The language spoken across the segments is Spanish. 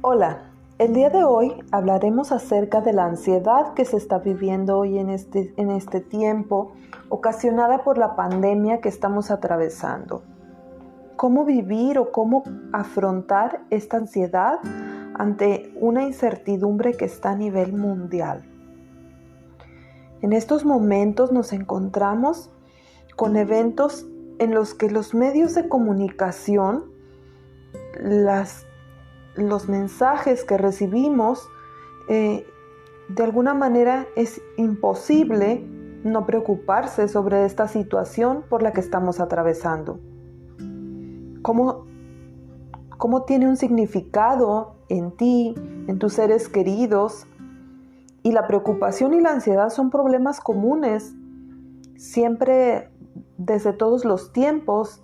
Hola, el día de hoy hablaremos acerca de la ansiedad que se está viviendo hoy en este tiempo, ocasionada por la pandemia que estamos atravesando. ¿Cómo vivir o cómo afrontar esta ansiedad ante una incertidumbre que está a nivel mundial? En estos momentos nos encontramos con eventos en los que los medios de comunicación, los mensajes que recibimos, de alguna manera es imposible no preocuparse sobre esta situación por la que estamos atravesando. ¿Cómo tiene un significado en ti, en tus seres queridos? Y la preocupación y la ansiedad son problemas comunes, siempre, desde todos los tiempos,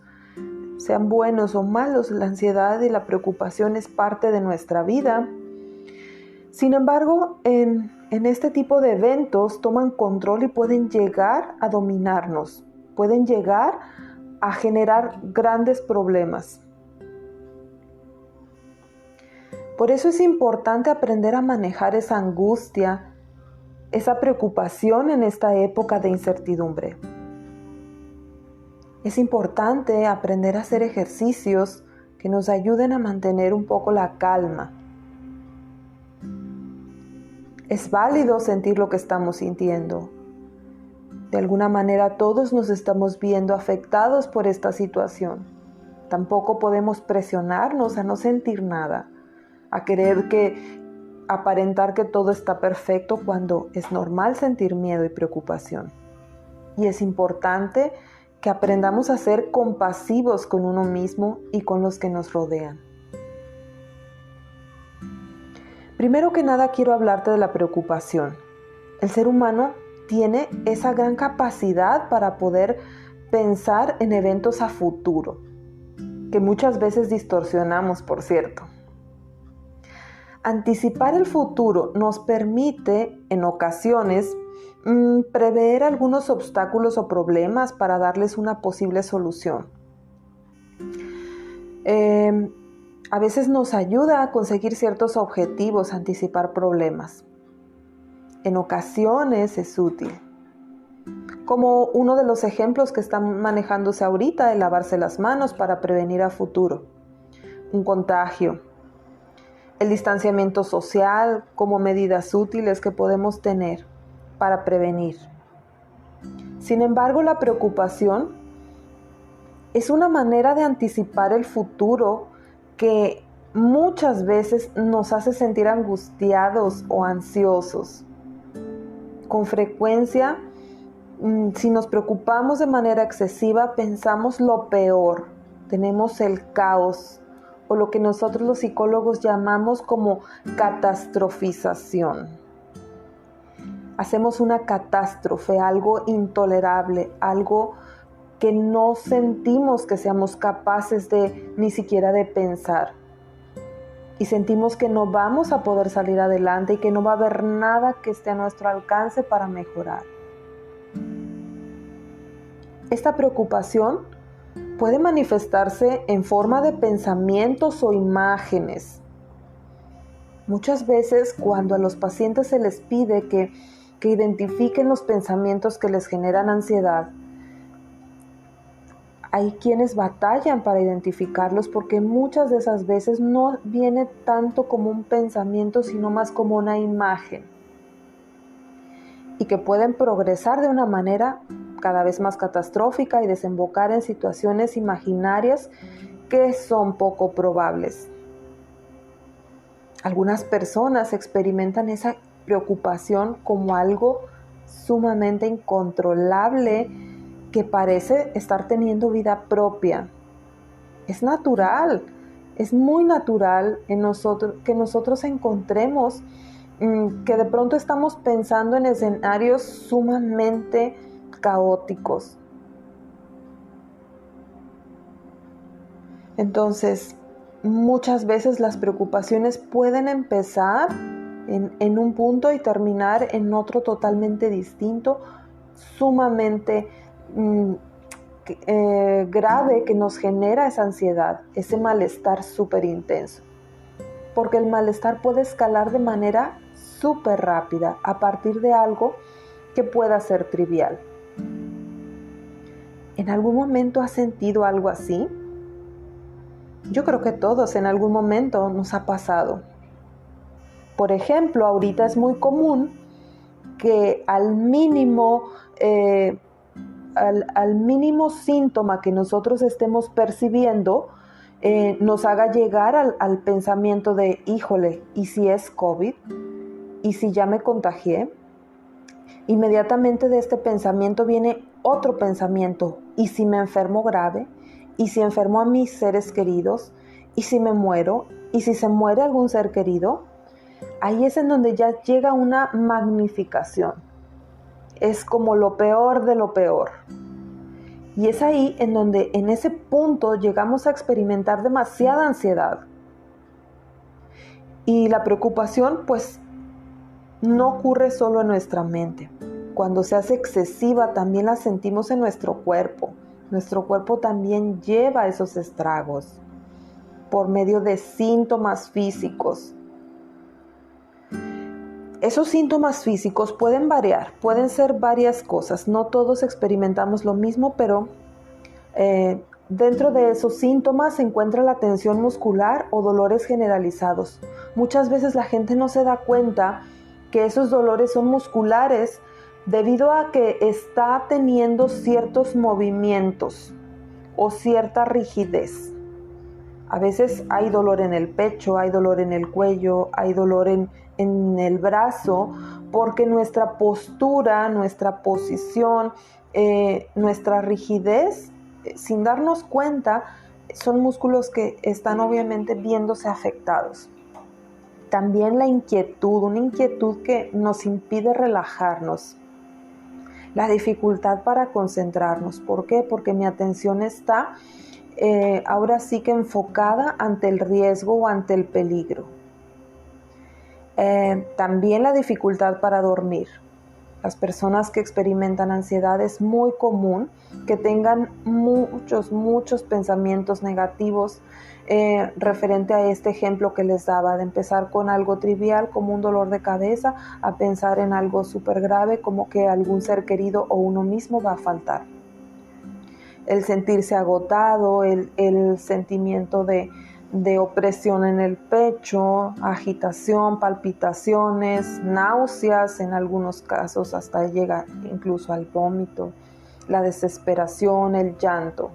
sean buenos o malos, la ansiedad y la preocupación es parte de nuestra vida. Sin embargo, en este tipo de eventos toman control y pueden llegar a dominarnos, pueden llegar a generar grandes problemas. Por eso es importante aprender a manejar esa angustia, esa preocupación en esta época de incertidumbre. Es importante aprender a hacer ejercicios que nos ayuden a mantener un poco la calma. Es válido sentir lo que estamos sintiendo. De alguna manera todos nos estamos viendo afectados por esta situación. Tampoco podemos presionarnos a no sentir nada, a querer aparentar que todo está perfecto cuando es normal sentir miedo y preocupación. Y es importante que aprendamos a ser compasivos con uno mismo y con los que nos rodean. Primero que nada quiero hablarte de la preocupación. El ser humano tiene esa gran capacidad para poder pensar en eventos a futuro, que muchas veces distorsionamos, por cierto. Anticipar el futuro nos permite, en ocasiones, prever algunos obstáculos o problemas para darles una posible solución. A veces nos ayuda a conseguir ciertos objetivos, anticipar problemas. En ocasiones es útil. Como uno de los ejemplos que están manejándose ahorita, el lavarse las manos para prevenir a futuro un contagio. El distanciamiento social como medidas útiles que podemos tener para prevenir. Sin embargo, la preocupación es una manera de anticipar el futuro que muchas veces nos hace sentir angustiados o ansiosos. Con frecuencia, si nos preocupamos de manera excesiva, pensamos lo peor, tenemos el caos o lo que nosotros los psicólogos llamamos como catastrofización. Hacemos una catástrofe, algo intolerable, algo que no sentimos que seamos capaces de ni siquiera de pensar. Y sentimos que no vamos a poder salir adelante y que no va a haber nada que esté a nuestro alcance para mejorar. Esta preocupación puede manifestarse en forma de pensamientos o imágenes. Muchas veces cuando a los pacientes se les pide que identifiquen los pensamientos que les generan ansiedad, hay quienes batallan para identificarlos porque muchas de esas veces no viene tanto como un pensamiento, sino más como una imagen. Y que pueden progresar de una manera cada vez más catastrófica y desembocar en situaciones imaginarias que son poco probables. Algunas personas experimentan esa preocupación como algo sumamente incontrolable que parece estar teniendo vida propia. Es natural, es muy natural en que nosotros encontremos que de pronto estamos pensando en escenarios sumamente caóticos. Entonces, muchas veces las preocupaciones pueden empezar en un punto y terminar en otro totalmente distinto, sumamente grave, que nos genera esa ansiedad, ese malestar súper intenso. porque el malestar puede escalar de manera súper rápida a partir de algo que pueda ser trivial. ¿En algún momento has sentido algo así? Yo creo que todos en algún momento nos ha pasado. Por ejemplo, ahorita es muy común que al mínimo síntoma que nosotros estemos percibiendo nos haga llegar al pensamiento de, híjole, ¿y si es COVID? ¿Y si ya me contagié? Inmediatamente de este pensamiento viene otro pensamiento, ¿y si me enfermo grave? ¿Y si enfermo a mis seres queridos? ¿Y si me muero? ¿Y si se muere algún ser querido? Ahí es en donde ya llega una magnificación. Es como lo peor de lo peor. Y es ahí en donde en ese punto llegamos a experimentar demasiada ansiedad. Y la preocupación pues no ocurre solo en nuestra mente. Cuando se hace excesiva también la sentimos en nuestro cuerpo. Nuestro cuerpo también lleva esos estragos por medio de síntomas físicos. Esos síntomas físicos pueden variar, pueden ser varias cosas. No todos experimentamos lo mismo, pero dentro de esos síntomas se encuentra la tensión muscular o dolores generalizados. Muchas veces la gente no se da cuenta que esos dolores son musculares debido a que está teniendo ciertos movimientos o cierta rigidez. A veces hay dolor en el pecho, hay dolor en el cuello, hay dolor en el brazo, porque nuestra postura, nuestra posición, nuestra rigidez, sin darnos cuenta, son músculos que están obviamente viéndose afectados. También la inquietud, una inquietud que nos impide relajarnos. La dificultad para concentrarnos. ¿Por qué? Porque mi atención está ahora sí que enfocada ante el riesgo o ante el peligro. También la dificultad para dormir. Las personas que experimentan ansiedad es muy común que tengan muchos pensamientos negativos referente a este ejemplo que les daba, de empezar con algo trivial como un dolor de cabeza a pensar en algo súper grave como que algún ser querido o uno mismo va a faltar. El sentirse agotado, el sentimiento de opresión en el pecho, agitación, palpitaciones, náuseas, en algunos casos hasta llega incluso al vómito, la desesperación, el llanto.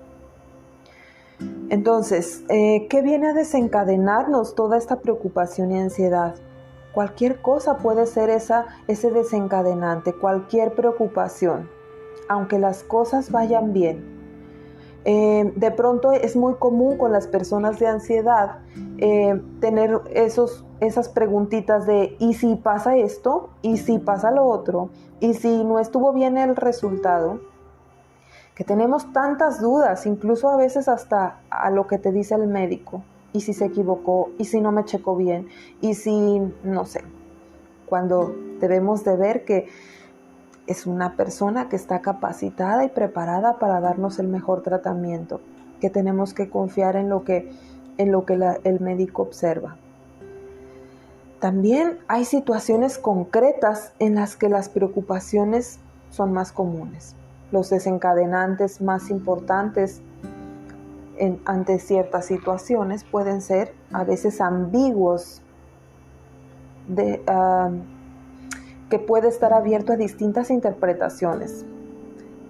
Entonces, ¿qué viene a desencadenarnos toda esta preocupación y ansiedad? Cualquier cosa puede ser ese desencadenante, cualquier preocupación, aunque las cosas vayan bien. De pronto es muy común con las personas de ansiedad tener esas preguntitas de ¿y si pasa esto? ¿Y si pasa lo otro? ¿Y si no estuvo bien el resultado? Que tenemos tantas dudas, incluso a veces hasta a lo que te dice el médico. ¿Y si se equivocó? ¿Y si no me checó bien? ¿Y si no sé? Cuando debemos de ver que es una persona que está capacitada y preparada para darnos el mejor tratamiento, que tenemos que confiar en lo que el médico observa. También hay situaciones concretas en las que las preocupaciones son más comunes. Los desencadenantes más importantes ante ciertas situaciones pueden ser a veces ambiguos, que puede estar abierto a distintas interpretaciones.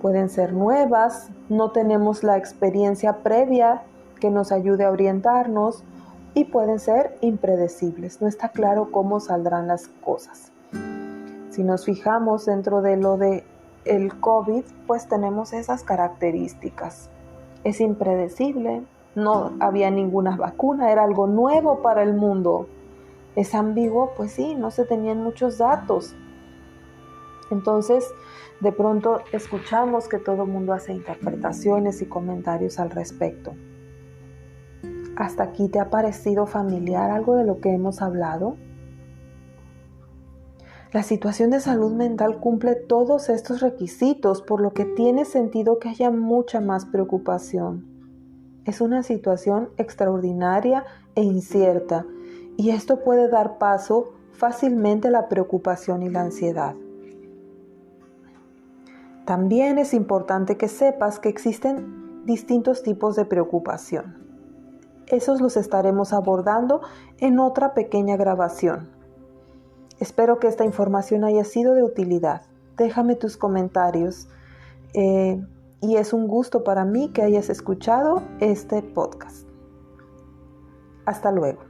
Pueden ser nuevas, no tenemos la experiencia previa que nos ayude a orientarnos, y pueden ser impredecibles. No está claro cómo saldrán las cosas. Si nos fijamos dentro de lo de el COVID, pues tenemos esas características. Es impredecible, no había ninguna vacuna, era algo nuevo para el mundo. Es ambiguo, pues sí, no se tenían muchos datos. Entonces, de pronto escuchamos que todo el mundo hace interpretaciones y comentarios al respecto. ¿Hasta aquí te ha parecido familiar algo de lo que hemos hablado? La situación de salud mental cumple todos estos requisitos, por lo que tiene sentido que haya mucha más preocupación. Es una situación extraordinaria e incierta, y esto puede dar paso fácilmente a la preocupación y la ansiedad. También es importante que sepas que existen distintos tipos de preocupación. Esos los estaremos abordando en otra pequeña grabación. Espero que esta información haya sido de utilidad. Déjame tus comentarios y es un gusto para mí que hayas escuchado este podcast. Hasta luego.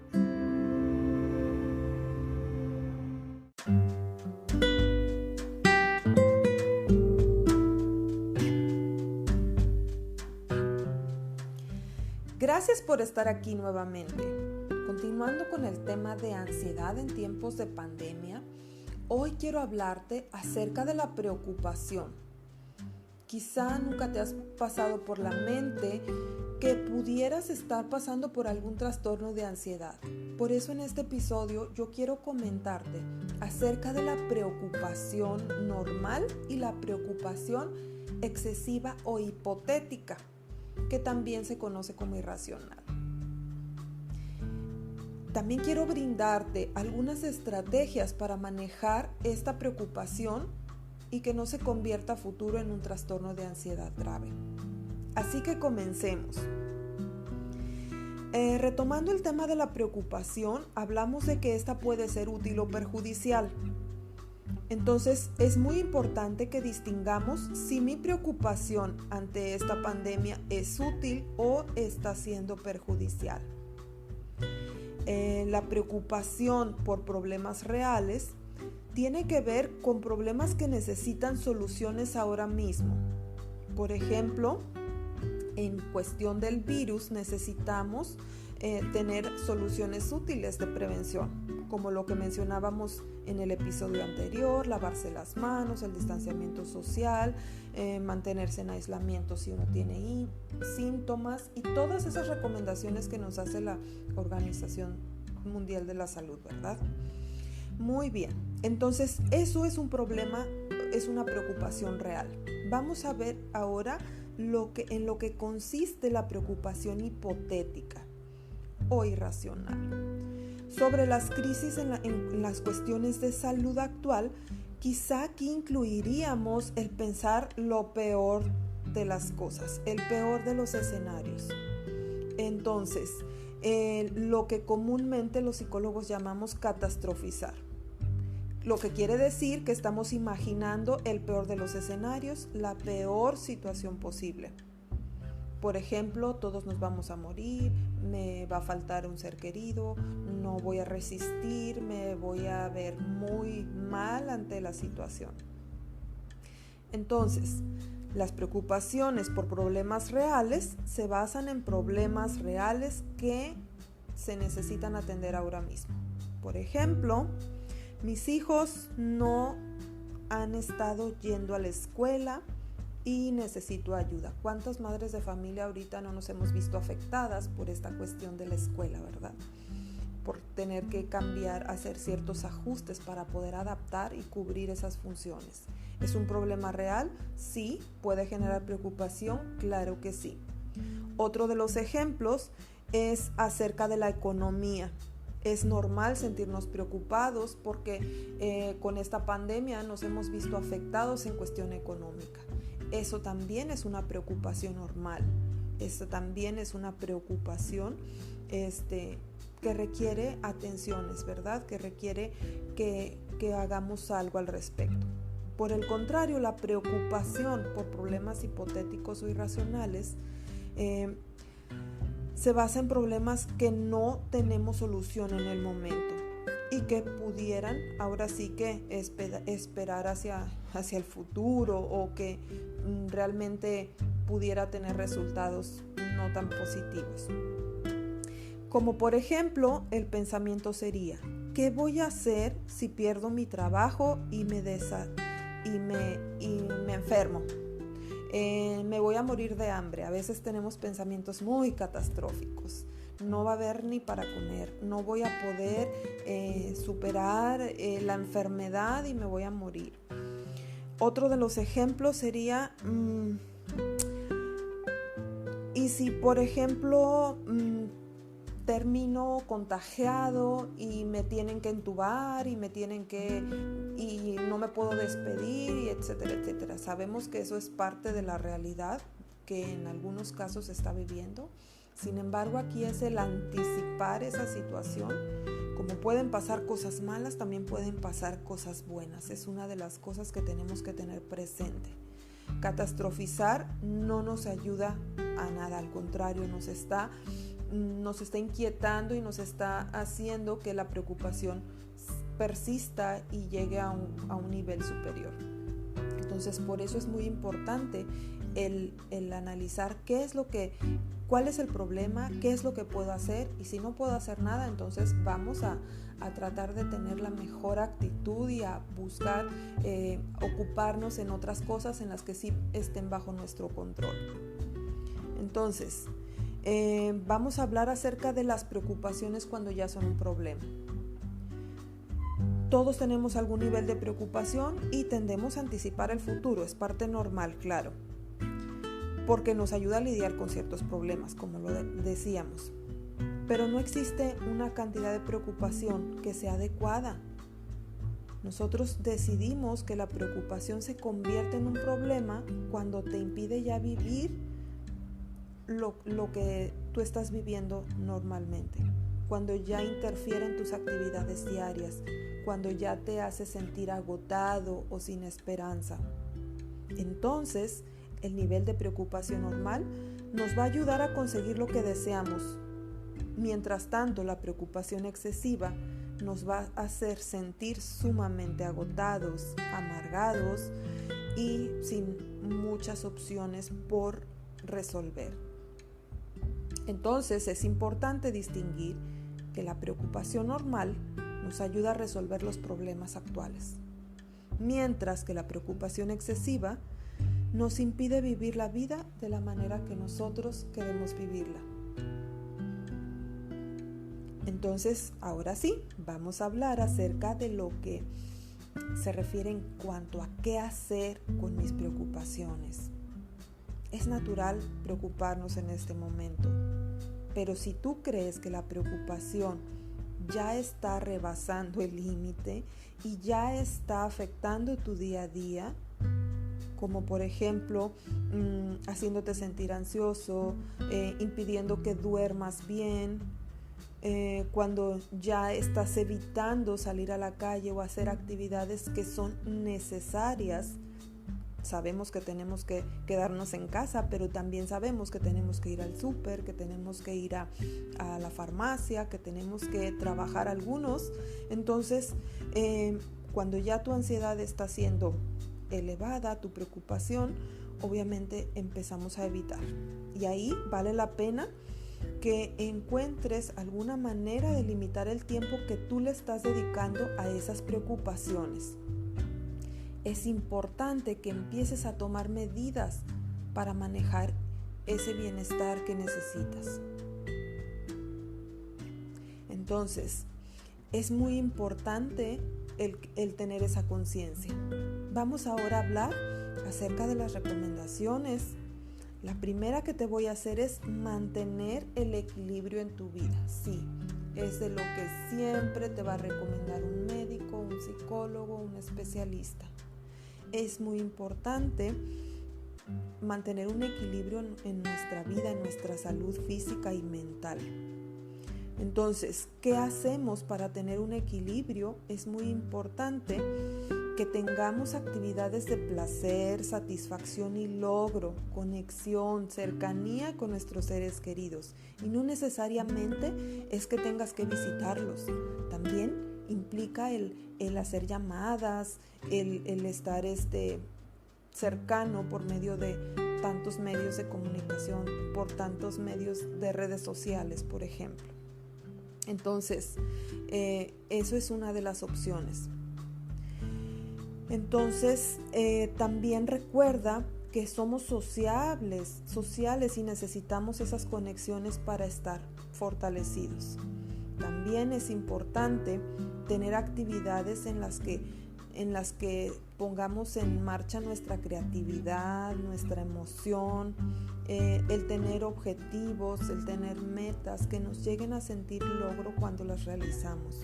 Gracias por estar aquí nuevamente. Continuando con el tema de ansiedad en tiempos de pandemia, hoy quiero hablarte acerca de la preocupación. Quizá nunca te has pasado por la mente que pudieras estar pasando por algún trastorno de ansiedad. Por eso en este episodio yo quiero comentarte acerca de la preocupación normal y la preocupación excesiva o hipotética, que también se conoce como irracional. También quiero brindarte algunas estrategias para manejar esta preocupación y que no se convierta a futuro en un trastorno de ansiedad grave. Así que comencemos. Retomando el tema de la preocupación, hablamos de que esta puede ser útil o perjudicial. Entonces, es muy importante que distingamos si mi preocupación ante esta pandemia es útil o está siendo perjudicial. La preocupación por problemas reales tiene que ver con problemas que necesitan soluciones ahora mismo. Por ejemplo, en cuestión del virus necesitamos tener soluciones útiles de prevención, como lo que mencionábamos en el episodio anterior: lavarse las manos, el distanciamiento social, mantenerse en aislamiento si uno tiene síntomas y todas esas recomendaciones que nos hace la Organización Mundial de la Salud, ¿verdad? Muy bien, entonces eso es un problema, es una preocupación real. Vamos a ver ahora en lo que consiste la preocupación hipotética o irracional. Sobre las crisis en las cuestiones de salud actual, quizá aquí incluiríamos el pensar lo peor de las cosas, el peor de los escenarios. Entonces, lo que comúnmente los psicólogos llamamos catastrofizar. Lo que quiere decir que estamos imaginando el peor de los escenarios, la peor situación posible. Por ejemplo, todos nos vamos a morir, me va a faltar un ser querido, no voy a resistir, me voy a ver muy mal ante la situación. Entonces, las preocupaciones por problemas reales se basan en problemas reales que se necesitan atender ahora mismo. Por ejemplo, mis hijos no han estado yendo a la escuela y necesito ayuda. ¿Cuántas madres de familia ahorita no nos hemos visto afectadas por esta cuestión de la escuela, verdad? Por tener que cambiar, hacer ciertos ajustes para poder adaptar y cubrir esas funciones. ¿Es un problema real? Sí. ¿Puede generar preocupación? Claro que sí. Otro de los ejemplos es acerca de la economía. Es normal sentirnos preocupados porque con esta pandemia nos hemos visto afectados en cuestión económica. Eso también es una preocupación normal. Eso también es una preocupación que requiere atenciones, ¿verdad? Que requiere que hagamos algo al respecto. Por el contrario, la preocupación por problemas hipotéticos o irracionales se basa en problemas que no tenemos solución en el momento y que pudieran ahora sí que esperar hacia el futuro o que realmente pudiera tener resultados no tan positivos. Como por ejemplo, el pensamiento sería: ¿qué voy a hacer si pierdo mi trabajo y me enfermo? Me voy a morir de hambre. A veces tenemos pensamientos muy catastróficos. No va a haber ni para comer, no voy a poder superar la enfermedad y me voy a morir. Otro de los ejemplos sería, y si por ejemplo termino contagiado y me tienen que entubar y no me puedo despedir, y etcétera, etcétera. Sabemos que eso es parte de la realidad que en algunos casos se está viviendo. Sin embargo, aquí es el anticipar esa situación. Como pueden pasar cosas malas, también pueden pasar cosas buenas. Es una de las cosas que tenemos que tener presente. Catastrofizar no nos ayuda a nada, al contrario, nos está inquietando y nos está haciendo que la preocupación persista y llegue a un nivel superior. Entonces, por eso es muy importante el analizar cuál es el problema, qué es lo que puedo hacer, y si no puedo hacer nada, entonces vamos a tratar de tener la mejor actitud y a buscar ocuparnos en otras cosas en las que sí estén bajo nuestro control. Entonces, vamos a hablar acerca de las preocupaciones cuando ya son un problema. Todos tenemos algún nivel de preocupación y tendemos a anticipar el futuro, es parte normal, claro, porque nos ayuda a lidiar con ciertos problemas, como lo decíamos. Pero no existe una cantidad de preocupación que sea adecuada. Nosotros decidimos que la preocupación se convierte en un problema cuando te impide ya vivir lo que tú estás viviendo normalmente, cuando ya interfiere en tus actividades diarias, cuando ya te hace sentir agotado o sin esperanza. Entonces, el nivel de preocupación normal nos va a ayudar a conseguir lo que deseamos. Mientras tanto, la preocupación excesiva nos va a hacer sentir sumamente agotados, amargados y sin muchas opciones por resolver. Entonces, es importante distinguir que la preocupación normal nos ayuda a resolver los problemas actuales, mientras que la preocupación excesiva nos impide vivir la vida de la manera que nosotros queremos vivirla. Entonces, ahora sí, vamos a hablar acerca de lo que se refiere en cuanto a qué hacer con mis preocupaciones. Es natural preocuparnos en este momento, pero si tú crees que la preocupación ya está rebasando el límite y ya está afectando tu día a día, como por ejemplo haciéndote sentir ansioso, impidiendo que duermas bien, cuando ya estás evitando salir a la calle o hacer actividades que son necesarias. Sabemos que tenemos que quedarnos en casa, pero también sabemos que tenemos que ir al súper, que tenemos que ir a la farmacia, que tenemos que trabajar algunos. Entonces, cuando ya tu ansiedad está siendo elevada, tu preocupación, obviamente empezamos a evitar. Y ahí vale la pena que encuentres alguna manera de limitar el tiempo que tú le estás dedicando a esas preocupaciones. Es importante que empieces a tomar medidas para manejar ese bienestar que necesitas. Entonces, es muy importante el tener esa conciencia. Vamos ahora a hablar acerca de las recomendaciones. La primera que te voy a hacer es mantener el equilibrio en tu vida. Sí, es de lo que siempre te va a recomendar un médico, un psicólogo, un especialista. Es muy importante mantener un equilibrio en nuestra vida, en nuestra salud física y mental. Entonces, ¿qué hacemos para tener un equilibrio? Es muy importante que tengamos actividades de placer, satisfacción y logro, conexión, cercanía con nuestros seres queridos. Y no necesariamente es que tengas que visitarlos. También implica el hacer llamadas, el estar cercano por medio de tantos medios de comunicación, por tantos medios de redes sociales, por ejemplo. Entonces, eso es una de las opciones. Entonces, también recuerda que somos sociales y necesitamos esas conexiones para estar fortalecidos. También es importante tener actividades en las que en las que pongamos en marcha nuestra creatividad, nuestra emoción, el tener objetivos, el tener metas que nos lleguen a sentir logro cuando las realizamos.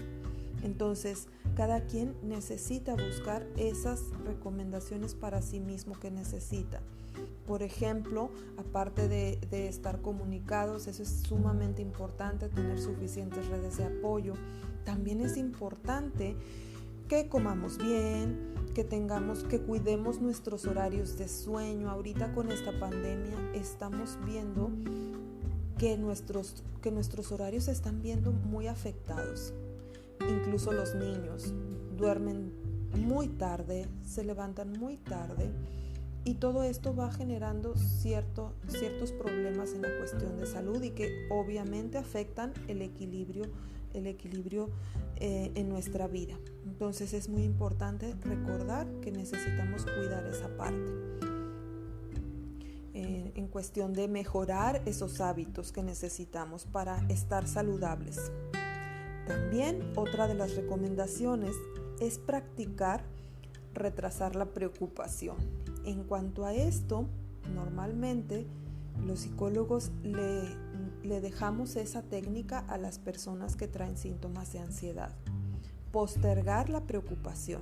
Entonces, cada quien necesita buscar esas recomendaciones para sí mismo que necesita. Por ejemplo, aparte de estar comunicados, eso es sumamente importante, tener suficientes redes de apoyo. También es importante que comamos bien, que cuidemos nuestros horarios de sueño. Ahorita con esta pandemia estamos viendo que nuestros horarios se están viendo muy afectados. Incluso los niños duermen muy tarde, se levantan muy tarde, y todo esto va generando ciertos problemas en la cuestión de salud y que obviamente afectan el equilibrio en nuestra vida. Entonces es muy importante recordar que necesitamos cuidar esa parte en cuestión de mejorar esos hábitos que necesitamos para estar saludables. También otra de las recomendaciones es practicar retrasar la preocupación. En cuanto a esto, normalmente los psicólogos le dejamos esa técnica a las personas que traen síntomas de ansiedad. Postergar la preocupación.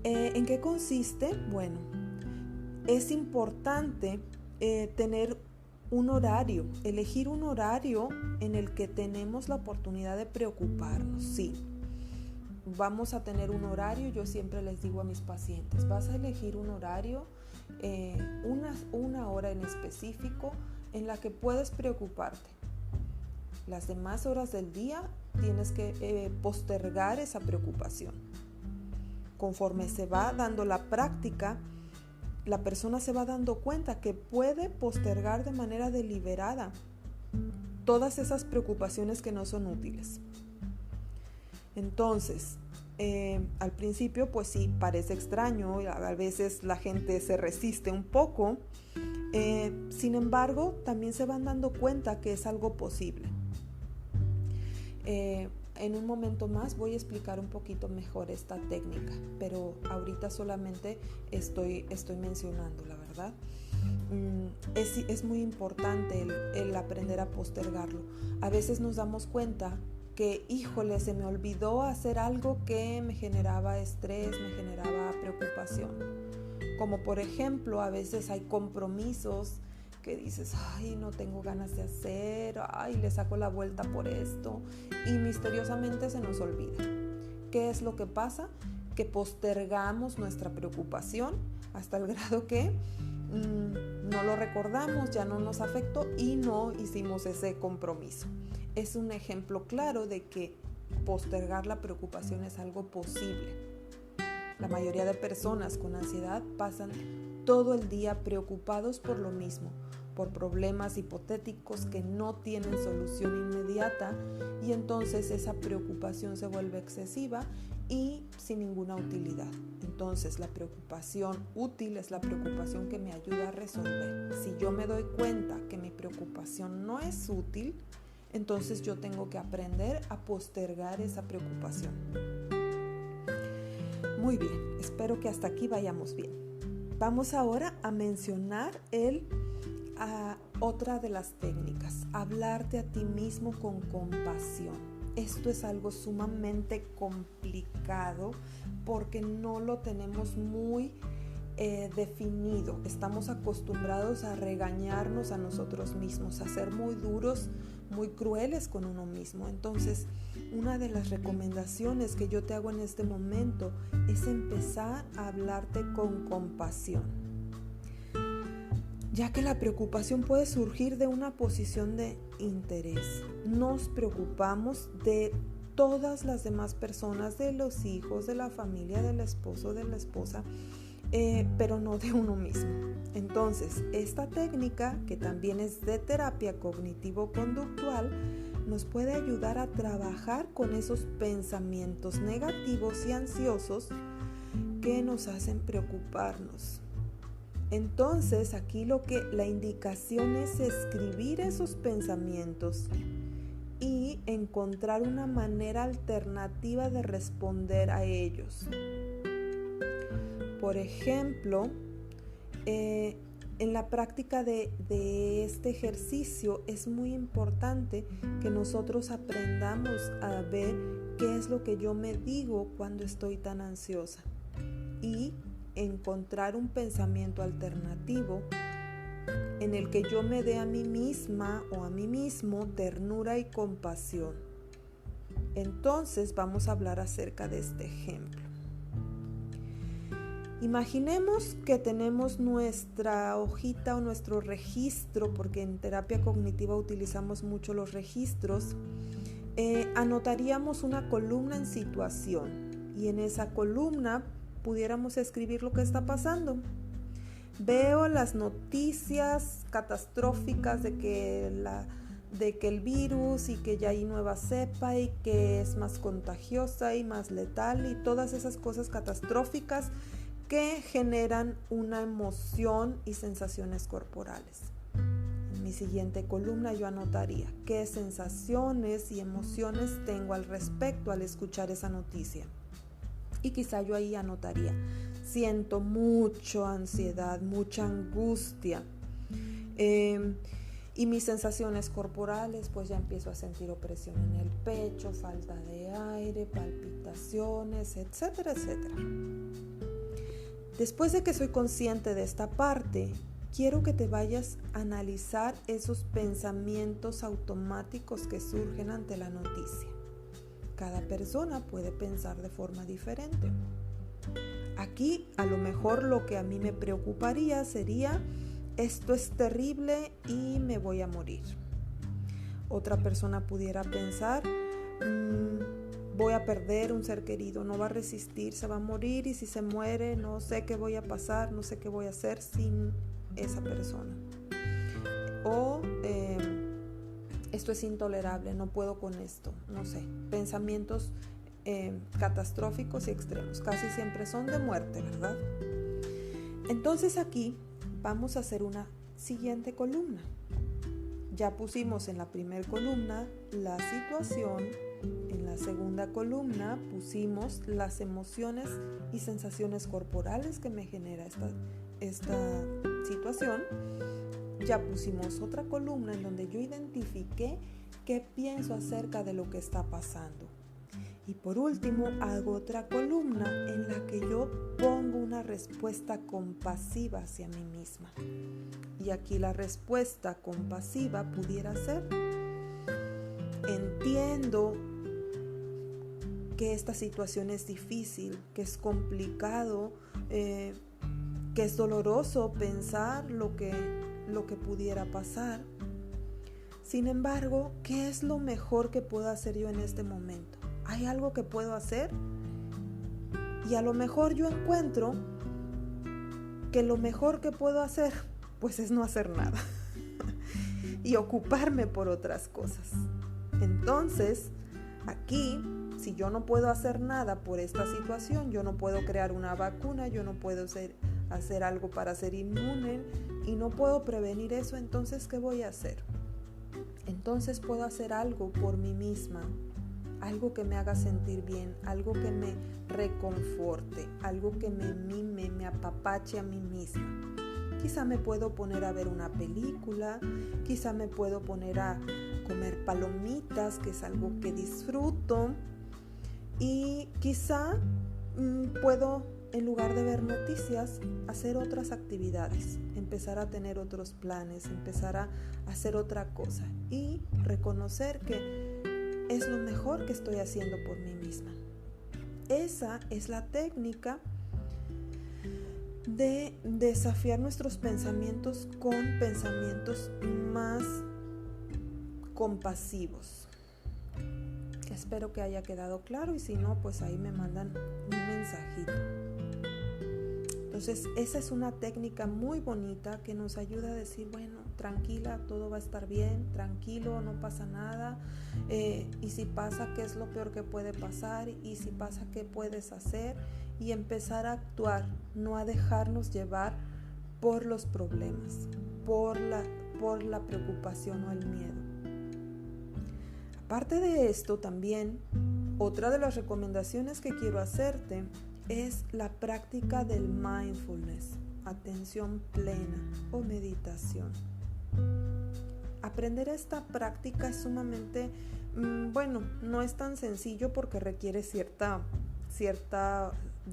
¿En qué consiste? Bueno, es importante tener un horario, elegir un horario en el que tenemos la oportunidad de preocuparnos. Sí, vamos a tener un horario. Yo siempre les digo a mis pacientes, vas a elegir un horario, una hora en específico en la que puedes preocuparte. Las demás horas del día tienes que postergar esa preocupación. Conforme se va dando la práctica, la persona se va dando cuenta que puede postergar de manera deliberada todas esas preocupaciones que no son útiles. Entonces, al principio, pues sí, parece extraño, a veces la gente se resiste un poco, sin embargo, también se van dando cuenta que es algo posible. En un momento más voy a explicar un poquito mejor esta técnica, pero ahorita solamente estoy mencionando, la verdad. Es muy importante el aprender a postergarlo. A veces nos damos cuenta que, híjole, se me olvidó hacer algo que me generaba estrés, me generaba preocupación. Como por ejemplo, a veces hay compromisos que dices, ay, no tengo ganas de hacer, ay, le saco la vuelta por esto, y misteriosamente se nos olvida. ¿Qué es lo que pasa? Que postergamos nuestra preocupación hasta el grado que no lo recordamos, ya no nos afectó y no hicimos ese compromiso. Es un ejemplo claro de que postergar la preocupación es algo posible. La mayoría de personas con ansiedad pasan todo el día preocupados por lo mismo, por problemas hipotéticos que no tienen solución inmediata, y entonces esa preocupación se vuelve excesiva y sin ninguna utilidad. Entonces la preocupación útil es la preocupación que me ayuda a resolver. Si yo me doy cuenta que mi preocupación no es útil, entonces yo tengo que aprender a postergar esa preocupación. Muy bien, espero que hasta aquí vayamos bien. Vamos ahora a mencionar otra de las técnicas, hablarte a ti mismo con compasión. Esto es algo sumamente complicado porque no lo tenemos muy definido. Estamos acostumbrados a regañarnos a nosotros mismos, a ser muy duros, muy crueles con uno mismo. Entonces, una de las recomendaciones que yo te hago en este momento es empezar a hablarte con compasión, ya que la preocupación puede surgir de una posición de interés. Nos preocupamos de todas las demás personas, de los hijos, de la familia, del esposo, de la esposa, pero no de uno mismo. Entonces, esta técnica, que también es de terapia cognitivo-conductual, nos puede ayudar a trabajar con esos pensamientos negativos y ansiosos que nos hacen preocuparnos. Entonces, aquí la indicación es escribir esos pensamientos y encontrar una manera alternativa de responder a ellos. Por ejemplo, en la práctica de este ejercicio es muy importante que nosotros aprendamos a ver qué es lo que yo me digo cuando estoy tan ansiosa y encontrar un pensamiento alternativo en el que yo me dé a mí misma o a mí mismo ternura y compasión. Entonces vamos a hablar acerca de este ejemplo. Imaginemos que tenemos nuestra hojita o nuestro registro, porque en terapia cognitiva utilizamos mucho los registros. Anotaríamos una columna en situación y en esa columna pudiéramos escribir lo que está pasando. Veo las noticias catastróficas de que el virus y que ya hay nueva cepa y que es más contagiosa y más letal y todas esas cosas catastróficas que generan una emoción y sensaciones corporales. En mi siguiente columna yo anotaría qué sensaciones y emociones tengo al respecto al escuchar esa noticia. Y quizá yo ahí anotaría, siento mucha ansiedad, mucha angustia. Y mis sensaciones corporales, pues ya empiezo a sentir opresión en el pecho, falta de aire, palpitaciones, etcétera, etcétera. Después de que soy consciente de esta parte, quiero que te vayas a analizar esos pensamientos automáticos que surgen ante la noticia. Cada persona puede pensar de forma diferente. Aquí, a lo mejor lo que a mí me preocuparía sería, esto es terrible y me voy a morir. Otra persona pudiera pensar, voy a perder un ser querido, no va a resistir, se va a morir y si se muere no sé qué voy a pasar, no sé qué voy a hacer sin esa persona. O esto es intolerable, no puedo con esto, no sé. Pensamientos catastróficos y extremos, casi siempre son de muerte, ¿verdad? Entonces aquí vamos a hacer una siguiente columna. Ya pusimos en la primera columna la situación. En la segunda columna pusimos las emociones y sensaciones corporales que me genera esta situación. Ya pusimos otra columna en donde yo identifiqué qué pienso acerca de lo que está pasando. Y por último hago otra columna en la que yo pongo una respuesta compasiva hacia mí misma. Y aquí la respuesta compasiva pudiera ser: entiendo que esta situación es difícil, que es complicado, que es doloroso pensar lo que pudiera pasar. Sin embargo, ¿qué es lo mejor que puedo hacer yo en este momento? ¿Hay algo que puedo hacer? Y a lo mejor yo encuentro que lo mejor que puedo hacer, pues es no hacer nada y ocuparme por otras cosas. Entonces, aquí, si yo no puedo hacer nada por esta situación, yo no puedo crear una vacuna, yo no puedo hacer algo para ser inmune y no puedo prevenir eso, entonces, ¿qué voy a hacer? Entonces puedo hacer algo por mí misma, algo que me haga sentir bien, algo que me reconforte, algo que me mime, me apapache a mí misma. Quizá me puedo poner a ver una película, quizá me puedo poner a comer palomitas, que es algo que disfruto, y quizá puedo, en lugar de ver noticias, hacer otras actividades, empezar a tener otros planes, empezar a hacer otra cosa y reconocer que es lo mejor que estoy haciendo por mí misma. Esa es la técnica de desafiar nuestros pensamientos con pensamientos más compasivos. Espero que haya quedado claro y si no, pues ahí me mandan un mensajito. Entonces, esa es una técnica muy bonita que nos ayuda a decir, bueno, tranquila, todo va a estar bien, tranquilo, no pasa nada. Y si pasa, ¿qué es lo peor que puede pasar? Y si pasa, ¿qué puedes hacer? Y empezar a actuar, no a dejarnos llevar por los problemas, por la preocupación o el miedo. Aparte de esto, también otra de las recomendaciones que quiero hacerte es la práctica del mindfulness, atención plena o meditación. Aprender esta práctica es sumamente, no es tan sencillo porque requiere cierta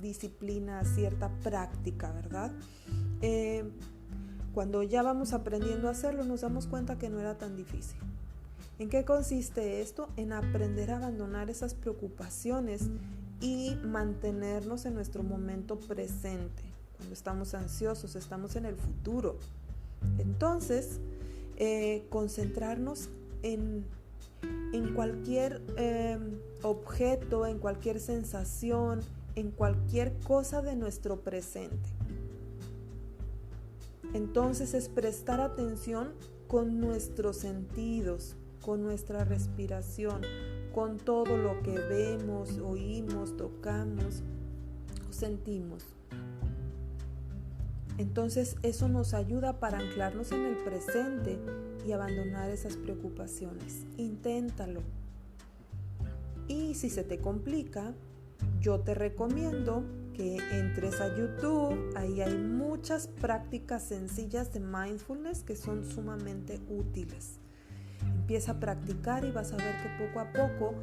disciplina, cierta práctica, ¿verdad? Cuando ya vamos aprendiendo a hacerlo, nos damos cuenta que no era tan difícil. ¿En qué consiste esto? En aprender a abandonar esas preocupaciones y mantenernos en nuestro momento presente. Cuando estamos ansiosos, estamos en el futuro. Entonces, concentrarnos en cualquier objeto, en cualquier sensación, en cualquier cosa de nuestro presente. Entonces es prestar atención con nuestros sentidos, con nuestra respiración, con todo lo que vemos, oímos, tocamos o sentimos. Entonces eso nos ayuda para anclarnos en el presente y abandonar esas preocupaciones. Inténtalo. Y si se te complica, yo te recomiendo que entres a YouTube. Ahí hay muchas prácticas sencillas de mindfulness que son sumamente útiles. Empieza a practicar y vas a ver que poco a poco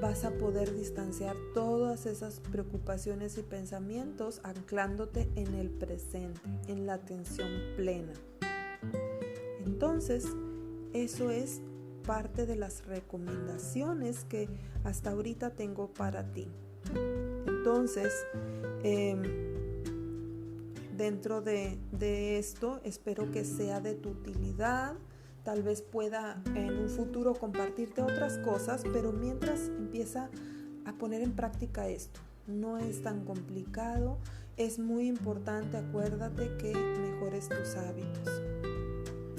vas a poder distanciar todas esas preocupaciones y pensamientos anclándote en el presente, en la atención plena. Entonces, eso es parte de las recomendaciones que hasta ahorita tengo para ti. Entonces, dentro de esto, espero que sea de tu utilidad. Tal vez pueda en un futuro compartirte otras cosas, pero mientras empieza a poner en práctica esto. No es tan complicado, es muy importante, acuérdate que mejores tus hábitos.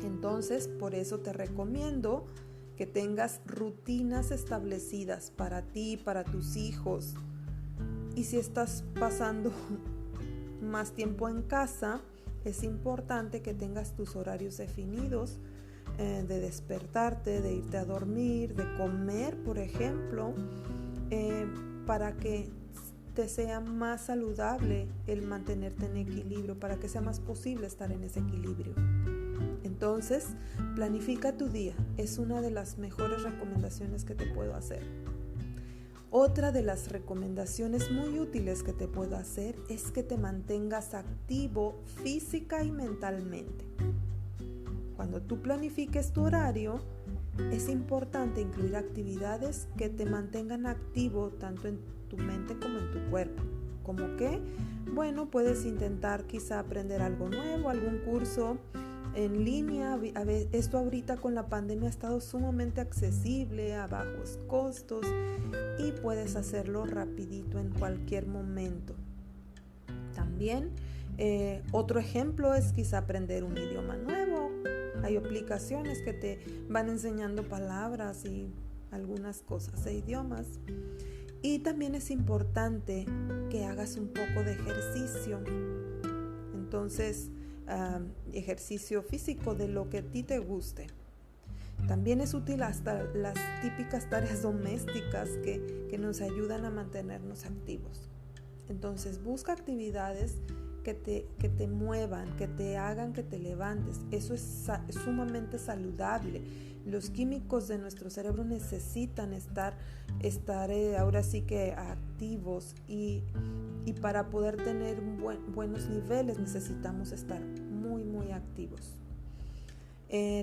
Entonces, por eso te recomiendo que tengas rutinas establecidas para ti, para tus hijos. Y si estás pasando más tiempo en casa, es importante que tengas tus horarios definidos, de despertarte, de irte a dormir, de comer, por ejemplo, para que te sea más saludable el mantenerte en equilibrio, para que sea más posible estar en ese equilibrio. Entonces, planifica tu día. Es una de las mejores recomendaciones que te puedo hacer. Otra de las recomendaciones muy útiles que te puedo hacer es que te mantengas activo física y mentalmente. Cuando tú planifiques tu horario, es importante incluir actividades que te mantengan activo tanto en tu mente como en tu cuerpo. ¿Cómo qué? Bueno, puedes intentar quizá aprender algo nuevo, algún curso en línea. Esto ahorita con la pandemia ha estado sumamente accesible, a bajos costos, y puedes hacerlo rapidito en cualquier momento. También otro ejemplo es quizá aprender un idioma nuevo. Hay aplicaciones que te van enseñando palabras y algunas cosas de idiomas. Y también es importante que hagas un poco de ejercicio. Entonces, ejercicio físico de lo que a ti te guste. También es útil hasta las típicas tareas domésticas que nos ayudan a mantenernos activos. Entonces, busca actividades que te muevan, que te hagan que te levantes. Eso es sumamente saludable. Los químicos de nuestro cerebro necesitan estar ahora sí que activos, y para poder tener buenos niveles necesitamos estar muy, muy activos.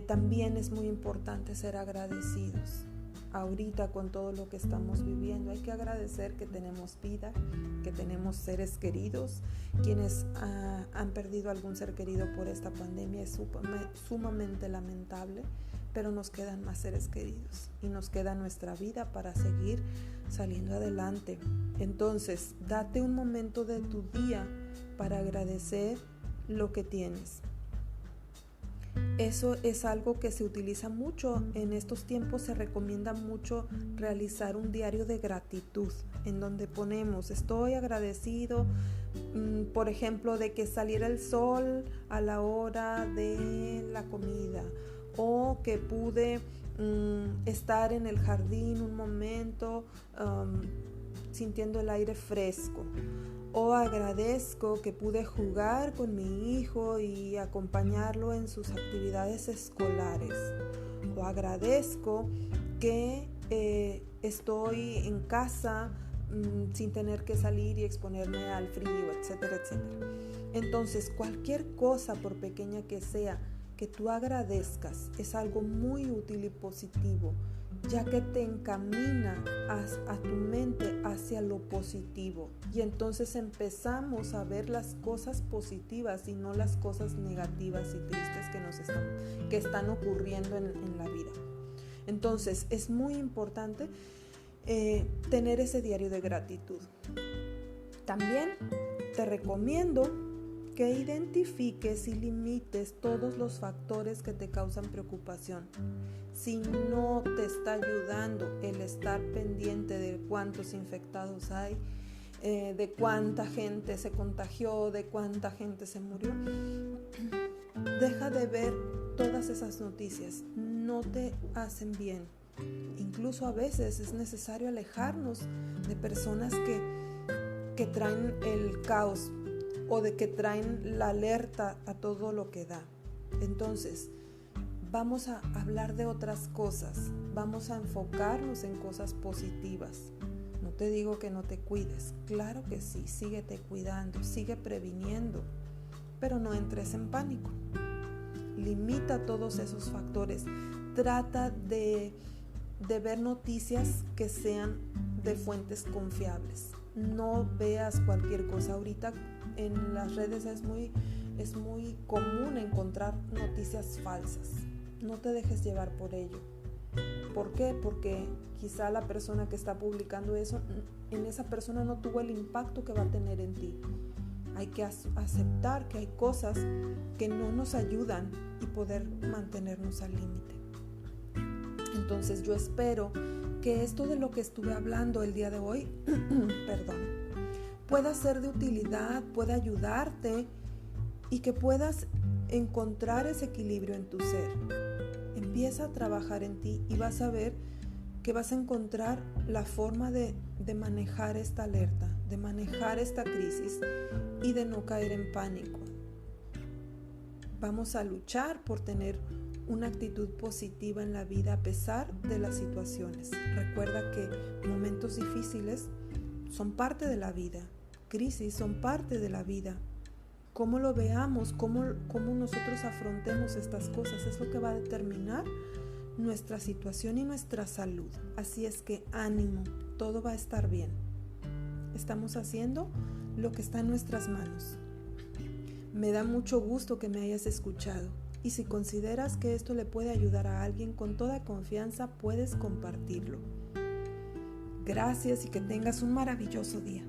También es muy importante ser agradecidos. Ahorita con todo lo que estamos viviendo hay que agradecer que tenemos vida, que tenemos seres queridos. Quienes han perdido algún ser querido por esta pandemia es sumamente lamentable, pero nos quedan más seres queridos y nos queda nuestra vida para seguir saliendo adelante. Entonces, date un momento de tu día para agradecer lo que tienes. Eso es algo que se utiliza mucho en estos tiempos. Se recomienda mucho realizar un diario de gratitud en donde ponemos: estoy agradecido, por ejemplo, de que saliera el sol a la hora de la comida, o que pude estar en el jardín un momento sintiendo el aire fresco. O agradezco que pude jugar con mi hijo y acompañarlo en sus actividades escolares. O agradezco que estoy en casa sin tener que salir y exponerme al frío, etcétera, etcétera. Entonces, cualquier cosa, por pequeña que sea, que tú agradezcas, es algo muy útil y positivo, ya que te encamina a tu mente hacia lo positivo. Y entonces empezamos a ver las cosas positivas y no las cosas negativas y tristes que están ocurriendo en la vida. Entonces, es muy importante tener ese diario de gratitud. También te recomiendo que identifiques y limites todos los factores que te causan preocupación. Si no te está ayudando el estar pendiente de cuántos infectados hay, de cuánta gente se contagió, de cuánta gente se murió, deja de ver todas esas noticias. No te hacen bien. Incluso a veces es necesario alejarnos de personas que traen el caos o de que traen la alerta a todo lo que da. Entonces, vamos a hablar de otras cosas, vamos a enfocarnos en cosas positivas. No te digo que no te cuides, claro que sí, síguete cuidando, sigue previniendo, pero no entres en pánico. Limita todos esos factores, trata de ver noticias que sean de fuentes confiables. No veas cualquier cosa. Ahorita en las redes es muy común encontrar noticias falsas. No te dejes llevar por ello. ¿Por qué? Porque quizá la persona que está publicando eso, en esa persona no tuvo el impacto que va a tener en ti. Hay que aceptar que hay cosas que no nos ayudan y poder mantenernos al límite. Entonces yo espero que esto de lo que estuve hablando el día de hoy, pueda ser de utilidad, pueda ayudarte y que puedas encontrar ese equilibrio en tu ser. Empieza a trabajar en ti y vas a ver que vas a encontrar la forma de manejar esta alerta, de manejar esta crisis y de no caer en pánico. Vamos a luchar por tener una actitud positiva en la vida a pesar de las situaciones. Recuerda que momentos difíciles son parte de la vida, crisis son parte de la vida. Cómo lo veamos, cómo nosotros afrontemos estas cosas es lo que va a determinar nuestra situación y nuestra salud. Así es que ánimo, todo va a estar bien. Estamos haciendo lo que está en nuestras manos. Me da mucho gusto que me hayas escuchado. Y si consideras que esto le puede ayudar a alguien, con toda confianza puedes compartirlo. Gracias y que tengas un maravilloso día.